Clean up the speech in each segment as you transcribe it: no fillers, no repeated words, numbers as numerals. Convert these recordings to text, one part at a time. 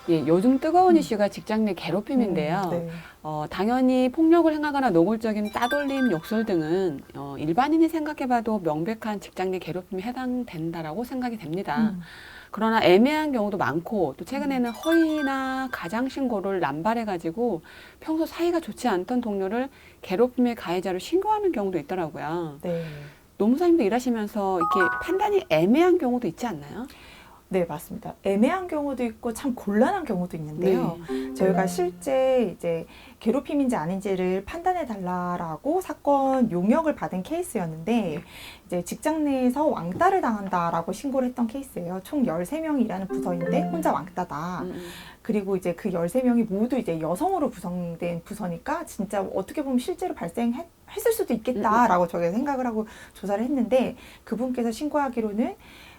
예, 요즘 뜨거운 이슈가 직장 내 괴롭힘인데요. 네. 당연히 폭력을 행하거나 노골적인 따돌림, 욕설 등은 일반인이 생각해봐도 명백한 직장 내 괴롭힘에 해당된다라고 생각이 됩니다. 그러나 애매한 경우도 많고 또 최근에는 허위나 가장 신고를 남발해가지고 평소 사이가 좋지 않던 동료를 괴롭힘의 가해자로 신고하는 경우도 있더라고요. 네. 노무사님도 일하시면서 이렇게 판단이 애매한 경우도 있지 않나요? 네, 맞습니다. 애매한 경우도 있고 참 곤란한 경우도 있는데요. 저희가 실제 이제 괴롭힘인지 아닌지를 판단해 달라라고 사건 용역을 받은 케이스였는데 이제 직장 내에서 왕따를 당한다라고 신고를 했던 케이스예요. 총 13명이 일하는 부서인데 혼자 왕따다. 그리고 이제 그 13명이 모두 이제 여성으로 구성된 부서니까 진짜 어떻게 보면 실제로 발생했을 수도 있겠다라고 저희가 생각을 하고 조사를 했는데 그분께서 신고하기로는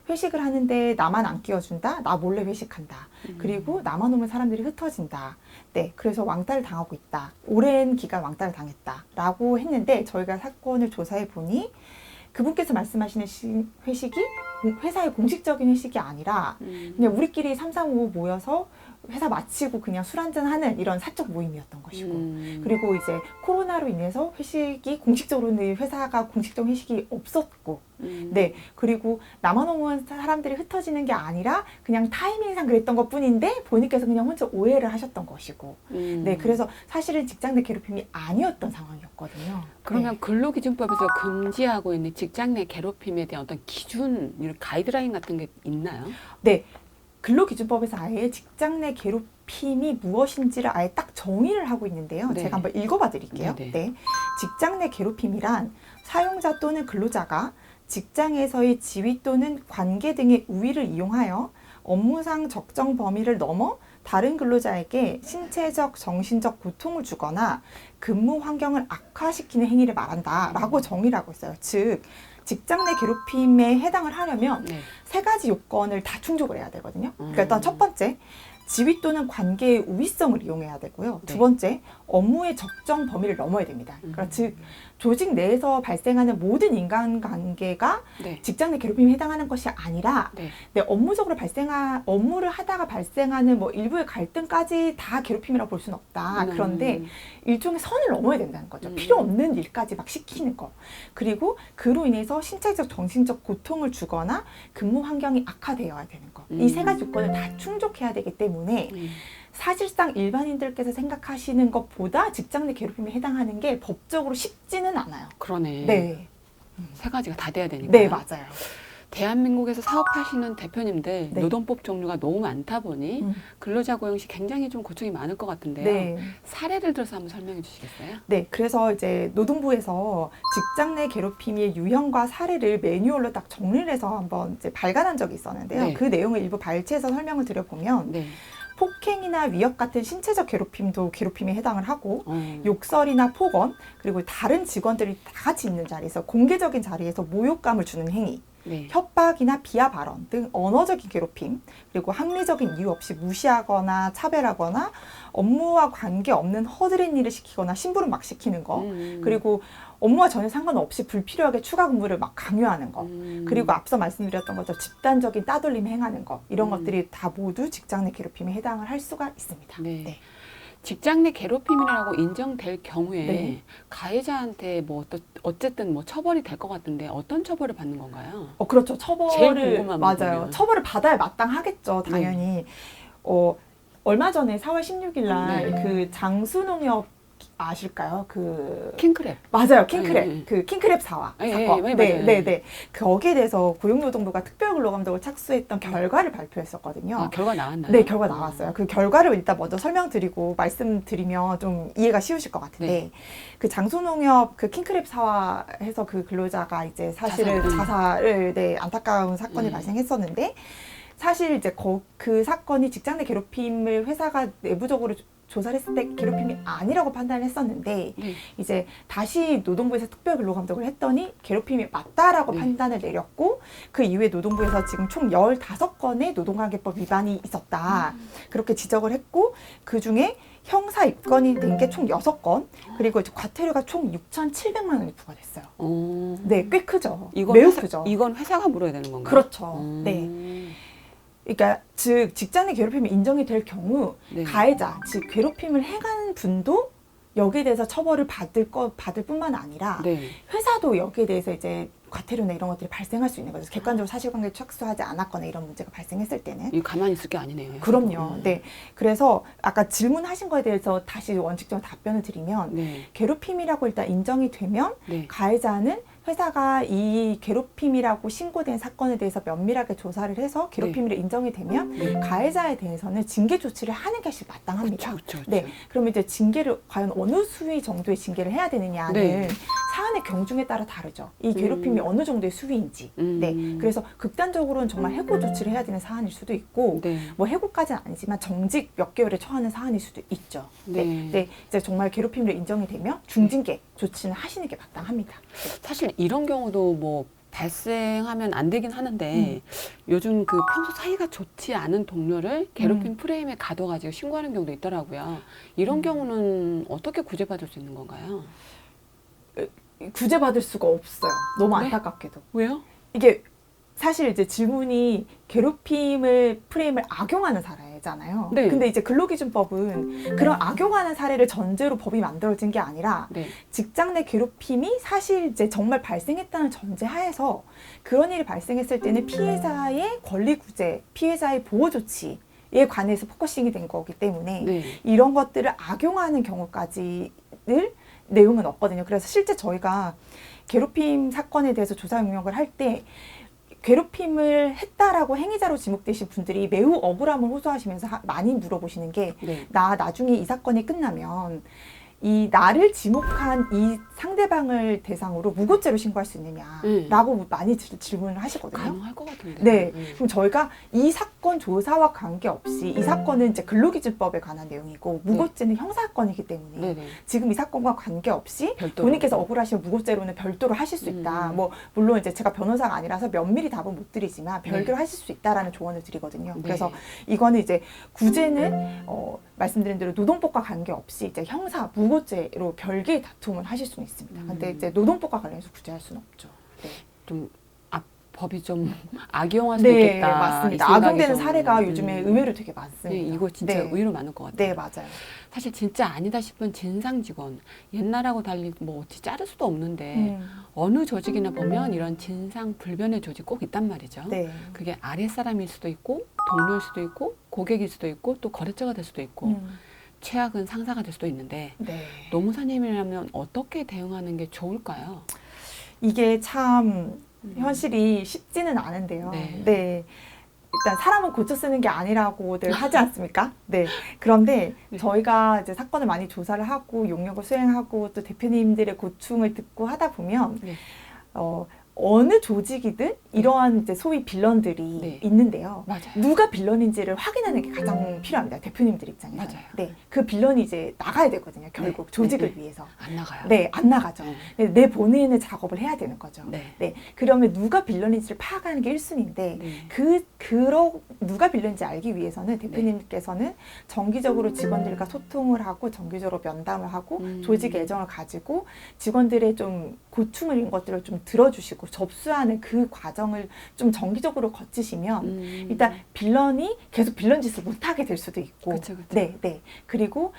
회식을 하는데 나만 안 끼워준다? 나 몰래 회식한다. 그리고 나만 오면 사람들이 흩어진다. 네, 그래서 왕따를 당하고 있다. 오랜 기간 왕따를 당했다. 라고 했는데 저희가 사건을 조사해 보니 그분께서 말씀하시는 회식이 회사의 공식적인 회식이 아니라 그냥 우리끼리 3, 4, 5 모여서 회사 마치고 그냥 술 한잔 하는 이런 사적 모임이었던 것이고 그리고 이제 코로나로 인해서 회식이 공식적으로는 회사가 공식적인 회식이 없었고 네 그리고 나만 오면 사람들이 흩어지는 게 아니라 그냥 타이밍상 그랬던 것 뿐인데 본인께서 그냥 혼자 오해를 하셨던 것이고 네 그래서 사실은 직장 내 괴롭힘이 아니었던 상황이었거든요. 그러면 네. 근로기준법에서 금지하고 있는 직장 내 괴롭힘에 대한 어떤 기준, 이런 가이드라인 같은 게 있나요? 네. 근로기준법에서 아예 직장 내 괴롭힘이 무엇인지를 아예 딱 정의를 하고 있는데요. 네. 제가 한번 읽어봐 드릴게요. 네네. 네. 직장 내 괴롭힘이란 사용자 또는 근로자가 직장에서의 지위 또는 관계 등의 우위를 이용하여 업무상 적정 범위를 넘어 다른 근로자에게 신체적, 정신적 고통을 주거나 근무 환경을 악화시키는 행위를 말한다라고 정의를 하고 있어요. 즉 직장 내 괴롭힘에 해당을 하려면 네. 세 가지 요건을 다 충족을 해야 되거든요. 그러니까 일단 첫 번째, 지위 또는 관계의 우위성을 이용해야 되고요. 네. 두 번째, 업무의 적정 범위를 넘어야 됩니다. 그러니까 즉 조직 내에서 발생하는 모든 인간관계가 네. 직장 내 괴롭힘에 해당하는 것이 아니라 네. 네, 업무적으로 업무를 하다가 발생하는 뭐 일부의 갈등까지 다 괴롭힘이라고 볼 수는 없다. 그런데 일종의 선을 넘어야 된다는 거죠. 필요 없는 일까지 막 시키는 거. 그리고 그로 인해서 신체적, 정신적 고통을 주거나 근무 환경이 악화되어야 되는 거. 이 세 가지 요건을 다 충족해야 되기 때문에 사실상 일반인들께서 생각하시는 것보다 직장 내 괴롭힘에 해당하는 게 법적으로 쉽지는 않아요. 그러네. 네. 세 가지가 다 돼야 되니까. 네, 맞아요. 대한민국에서 사업하시는 대표님들 네. 노동법 종류가 너무 많다 보니 근로자 고용 시 굉장히 좀 고충이 많을 것 같은데요. 네. 사례를 들어서 한번 설명해 주시겠어요? 네, 그래서 이제 노동부에서 직장 내 괴롭힘의 유형과 사례를 매뉴얼로 딱 정리를 해서 한번 이제 발간한 적이 있었는데요. 네. 그 내용을 일부 발췌해서 설명을 드려보면 네. 폭행이나 위협 같은 신체적 괴롭힘도 괴롭힘에 해당을 하고 욕설이나 폭언 그리고 다른 직원들이 다 같이 있는 자리에서 공개적인 자리에서 모욕감을 주는 행위 네. 협박이나 비하 발언 등 언어적인 괴롭힘 그리고 합리적인 이유 없이 무시하거나 차별하거나 업무와 관계없는 허드렛 일을 시키거나 심부름 막 시키는 거 그리고 업무와 전혀 상관없이 불필요하게 추가 근무를 막 강요하는 거 그리고 앞서 말씀드렸던 것처럼 집단적인 따돌림 행하는 거 이런 것들이 다 모두 직장 내 괴롭힘에 해당을 할 수가 있습니다. 네. 네. 직장 내 괴롭힘이라고 인정될 경우에 네. 가해자한테 뭐 어쨌든 뭐 처벌이 될 것 같은데 어떤 처벌을 받는 건가요? 그렇죠. 제일 처벌을 궁금한 맞아요. 부분이요. 처벌을 받아야 마땅하겠죠. 당연히. 얼마 전에 4월 16일 날 네. 그 장수농협 아실까요? 그 킹크랩. 맞아요. 킹크랩. 네. 그 킹크랩 사화 네, 사건. 네, 네, 맞아요. 네, 네. 거기에 대해서 고용노동부가 특별근로감독을 착수했던 결과를 발표했었거든요. 아, 결과 나왔나요? 네, 결과 나왔어요. 그 결과를 일단 먼저 설명드리고 말씀드리면 좀 이해가 쉬우실 것 같은데 네. 그 장수농협 그 킹크랩 사화에서 그 근로자가 이제 사실은 자살. 자살을 네, 안타까운 사건이 발생했었는데 사실 이제 그 사건이 직장 내 괴롭힘을 회사가 내부적으로 조사를 했을 때 괴롭힘이 아니라고 판단을 했었는데 네. 이제 다시 노동부에서 특별근로감독을 했더니 괴롭힘이 맞다라고 네. 판단을 내렸고 그 이후에 노동부에서 지금 총 15건의 노동관계법 위반이 있었다. 그렇게 지적을 했고 그중에 형사 입건이 된 게 총 6건 그리고 이제 과태료가 총 6,700만 원이 부과됐어요. 네, 꽤 크죠. 매우 크죠. 이건 회사가 물어야 되는 건가요? 그렇죠. 네. 그러니까 즉 직장 내 괴롭힘이 인정이 될 경우 네. 가해자, 즉 괴롭힘을 행한 분도 여기에 대해서 처벌을 받을 뿐만 아니라 네. 회사도 여기에 대해서 이제 과태료나 이런 것들이 발생할 수 있는 거죠. 객관적으로 사실관계를 착수하지 않았거나 이런 문제가 발생했을 때는. 이 가만히 있을 게 아니네요. 그럼요. 네. 그래서 아까 질문하신 거에 대해서 다시 원칙적으로 답변을 드리면 네. 괴롭힘이라고 일단 인정이 되면 네. 가해자는 회사가 이 괴롭힘이라고 신고된 사건에 대해서 면밀하게 조사를 해서 괴롭힘으로 인정이 되면 네. 가해자에 대해서는 징계 조치를 하는 것이 마땅합니다. 그렇죠. 네, 그러면 이제 징계를 과연 어느 수위 정도의 징계를 해야 되느냐는 네. 사안의 경중에 따라 다르죠. 이 괴롭힘이 어느 정도의 수위인지. 네, 그래서 극단적으로는 정말 해고 조치를 해야 되는 사안일 수도 있고, 네. 뭐 해고까지는 아니지만 정직 몇 개월에 처하는 사안일 수도 있죠. 네, 네. 네, 이제 정말 괴롭힘으로 인정이 되면 중징계 조치는 하시는 게 마땅합니다. 사실 이런 경우도 뭐 발생하면 안 되긴 하는데 요즘 그 평소 사이가 좋지 않은 동료를 괴롭힌 프레임에 가둬가지고 신고하는 경우도 있더라고요. 이런 경우는 어떻게 구제받을 수 있는 건가요? 구제받을 수가 없어요. 너무 네? 안타깝게도. 왜요? 이게 사실 이제 질문이 괴롭힘을 프레임을 악용하는 사례잖아요. 네. 근데 이제 근로기준법은 그런 악용하는 사례를 전제로 법이 만들어진 게 아니라 네. 직장 내 괴롭힘이 사실 이제 정말 발생했다는 전제 하에서 그런 일이 발생했을 때는 피해자의 권리 구제, 피해자의 보호 조치에 관해서 포커싱이 된 거기 때문에 네. 이런 것들을 악용하는 경우까지를 내용은 없거든요. 그래서 실제 저희가 괴롭힘 사건에 대해서 조사 용역을 할 때 괴롭힘을 했다라고 행위자로 지목되신 분들이 매우 억울함을 호소하시면서 많이 물어보시는 게 네. 나 나중에 이 사건이 끝나면 이 나를 지목한 이 상대방을 대상으로 무고죄로 신고할 수 있느냐라고 많이 질문을 하시거든요. 가능할 것 같은데. 네. 그럼 저희가 이 사건 조사와 관계없이 이 사건은 이제 근로기준법에 관한 내용이고 무고죄는 형사건이기 때문에 네네. 지금 이 사건과 관계없이 별도로. 본인께서 억울하시면 무고죄로는 별도로 하실 수 있다. 뭐 물론 이제 제가 변호사가 아니라서 면밀히 답은 못 드리지만 별개로 하실 수 있다라는 조언을 드리거든요. 네. 그래서 이거는 이제 구제는 말씀드린 대로 노동법과 관계없이 이제 형사 무고죄로 별개의 다툼을 하실 수는 있습니다. 근데 이제 노동법과 관련해서 구제할 수는 없죠. 네. 좀 법이 좀 악용할 수도 네, 있겠다. 맞습니다. 이 생각이 악용되는 좀, 사례가 요즘에 의외로 되게 많습니다. 네, 이거 진짜 네. 의외로 많을 것 같아요. 네, 맞아요. 사실 진짜 아니다 싶은 진상 직원, 옛날하고 달리 뭐 어찌 자를 수도 없는데 어느 조직이나 보면 이런 진상 불변의 조직 꼭 있단 말이죠. 네. 그게 아랫사람일 수도 있고 동료일 수도 있고 고객일 수도 있고 또 거래처가 될 수도 있고 최악은 상사가 될 수도 있는데 네. 노무사님이라면 어떻게 대응하는 게 좋을까요? 이게 참 현실이 쉽지는 않은데요. 네. 네. 일단 사람은 고쳐 쓰는 게 아니라고들 하지 않습니까? 네. 그런데 네. 저희가 이제 사건을 많이 조사를 하고 용역을 수행하고 또 대표님들의 고충을 듣고 하다 보면 네. 어느 조직이든 이러한 이제 소위 빌런들이 네. 있는데요. 맞아요. 누가 빌런인지를 확인하는 게 가장 필요합니다. 대표님들 입장에서. 맞아요. 네. 그 빌런이 이제 나가야 되거든요. 결국 네. 조직을 네. 위해서. 안 나가요. 네, 안 나가죠. 내 본인의 작업을 해야 되는 거죠. 네. 네. 그러면 누가 빌런인지를 파악하는 게 1순위인데 네. 누가 빌런인지 알기 위해서는 대표님께서는 정기적으로 직원들과 소통을 하고 정기적으로 면담을 하고 조직 애정을 가지고 직원들의 좀 고충을 이런 것들을 좀 들어주시고 접수하는 그 과정을 좀 정기적으로 거치시면 일단 빌런이 계속 빌런 짓을 못하게 될 수도 있고 그쵸, 그쵸. 네, 네. 그리고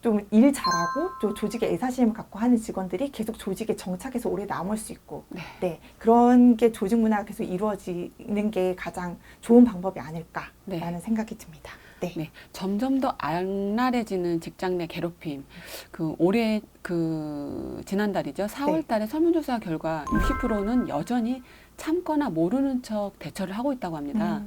좀 일 잘하고 또 조직의 애사심을 갖고 하는 직원들이 계속 조직에 정착해서 오래 남을 수 있고 네. 네, 그런 게 조직 문화가 계속 이루어지는 게 가장 좋은 방법이 아닐까라는 네. 생각이 듭니다. 네. 네, 점점 더 악랄해지는 직장 내 괴롭힘. 그 올해 그 지난달이죠. 4월달에 설문조사 결과 60%는 여전히 참거나 모르는 척 대처를 하고 있다고 합니다.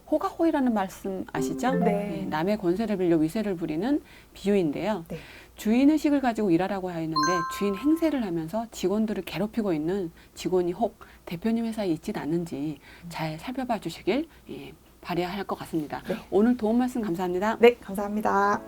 호가호위라는 말씀 아시죠? 네. 남의 권세를 빌려 위세를 부리는 비유인데요. 네. 주인 의식을 가지고 일하라고 하였는데 주인 행세를 하면서 직원들을 괴롭히고 있는 직원이 혹 대표님 회사에 있진 않는지 잘 살펴봐 주시길 바라야 할 것 같습니다. 네. 오늘 도움 말씀 감사합니다. 네, 감사합니다.